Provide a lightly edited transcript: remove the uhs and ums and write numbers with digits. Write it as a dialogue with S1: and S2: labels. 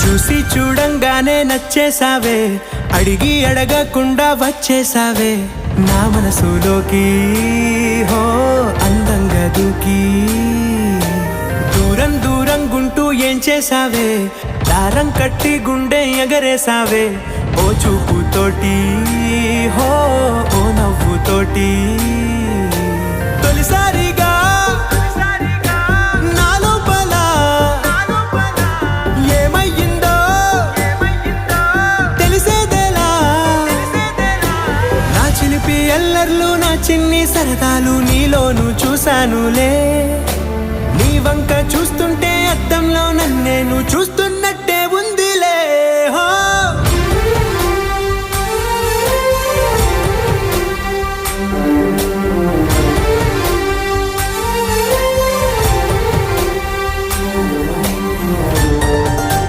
S1: చూసి చూడంగానే నచ్చేసావే, అడిగి అడగకుండా వచ్చేసావే నా మనసులోకి. హో అందంగా దూకి దూరం దూరం గుంటూ ఏం చేసావే, దారం కట్టి గుండె ఎగరేసావే ఓ చూపుతోటి. హో ఓ నవ్వుతోటి తొలిసారిగా నా లోపల ఏమయ్యిందో తెలిసేదేలా. నా చిలిపి ఎల్లర్లు నా చిన్ని సరదాలు నీలోను చూశానులే. నీ వంక చూస్తుంటే అద్దంలో నన్నేను చూస్తూ